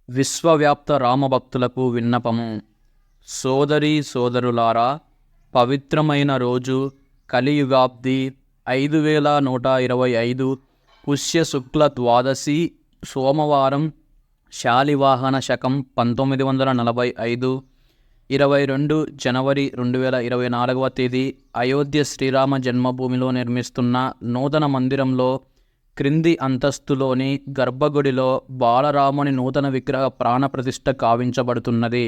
విశ్వవ్యాప్త రామభక్తులకు విన్నపము. సోదరీ సోదరులారా, పవిత్రమైన రోజు కలియుగాబ్ది 5125 పుష్య శుక్ల ద్వాదశి సోమవారం, శాలివాహన శకం 1945, 22 జనవరి 2024వ తేదీ అయోధ్య శ్రీరామ జన్మభూమిలో నిర్మిస్తున్న నూతన మందిరంలో క్రింది అంతస్తులోని గర్భగుడిలో బాలరాముని నూతన విగ్రహ ప్రాణప్రతిష్ఠ కావించబడుతున్నది.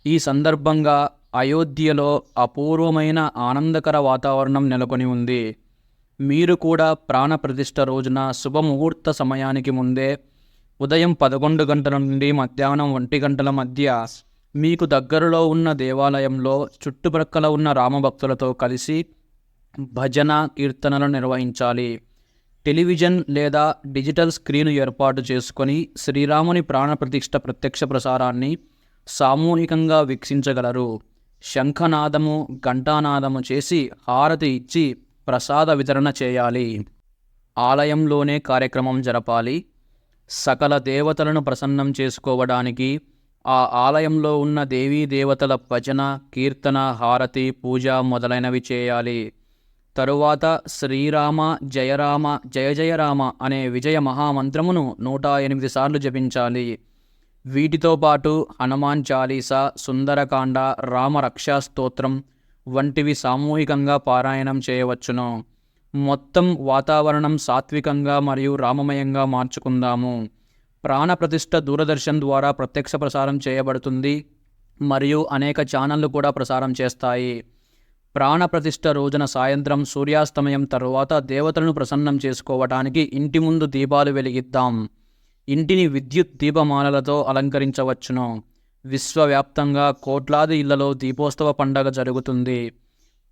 ఈ సందర్భంగా అయోధ్యలో అపూర్వమైన ఆనందకర వాతావరణం నెలకొని ఉంది. మీరు కూడా ప్రాణప్రతిష్ఠ రోజున శుభముహూర్త సమయానికి ముందే ఉదయం 11 గంటల నుండి మధ్యాహ్నం 1 గంటల మధ్య మీకు దగ్గరలో ఉన్న దేవాలయంలో చుట్టుప్రక్కల ఉన్న రామభక్తులతో కలిసి భజన కీర్తనలు నిర్వహించాలి. టెలివిజన్ లేదా డిజిటల్ స్క్రీన్ ఏర్పాటు చేసుకొని శ్రీరాముని ప్రాణప్రతిష్ఠ ప్రత్యక్ష ప్రసారాన్ని సామూహికంగా వీక్షించగలరు. శంఖనాదము, ఘంటానాదము చేసి హారతి ఇచ్చి ప్రసాద వితరణ చేయాలి. ఆలయంలోనే కార్యక్రమం జరపాలి. సకల దేవతలను ప్రసన్నం చేసుకోవడానికి ఆ ఆలయంలో ఉన్న దేవీ దేవతల భజన, కీర్తన, హారతి, పూజ మొదలైనవి చేయాలి. తరువాత శ్రీరామ జయరామ జయ జయ రామ అనే విజయ మహామంత్రమును 108 సార్లు జపించాలి. వీటితో పాటు హనుమాన్ చాలీసా, సుందరకాండ, రామ రక్షా స్తోత్రం వంటివి సామూహికంగా పారాయణం చేయవచ్చును. మొత్తం వాతావరణం సాత్వికంగా మరియు రామమయంగా మార్చుకుందాము. ప్రాణప్రతిష్ఠ దూరదర్శన్ ద్వారా ప్రత్యక్ష ప్రసారం చేయబడుతుంది మరియు అనేక ఛానళ్లు కూడా ప్రసారం చేస్తాయి. ప్రాణప్రతిష్ఠ రోజున సాయంత్రం సూర్యాస్తమయం తరువాత దేవతలను ప్రసన్నం చేసుకోవటానికి ఇంటి ముందు దీపాలు వెలిగిద్దాం. ఇంటిని విద్యుత్ దీపమాలలతో అలంకరించవచ్చును. విశ్వవ్యాప్తంగా కోట్లాది ఇళ్లలో దీపోత్సవ పండగ జరుగుతుంది.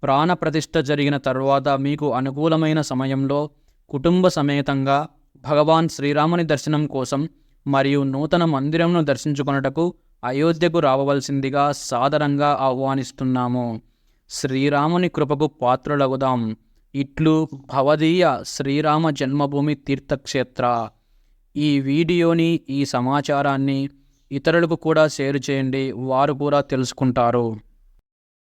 ప్రాణప్రతిష్ఠ జరిగిన తరువాత మీకు అనుకూలమైన సమయంలో కుటుంబ సమేతంగా భగవాన్ శ్రీరాముని దర్శనం కోసం మరియు నూతన మందిరంను దర్శించుకొనుటకు అయోధ్యకు రావవలసిందిగా సాదరంగా ఆహ్వానిస్తున్నాము. శ్రీరాముని కృపకు పాత్రులగుదాం. ఇట్లు భవదీయ శ్రీరామ జన్మభూమి తీర్థక్షేత్ర. ఈ వీడియోని, ఈ సమాచారాన్ని ఇతరులకు కూడా షేర్ చేయండి. వారు కూడా తెలుసుకుంటారు.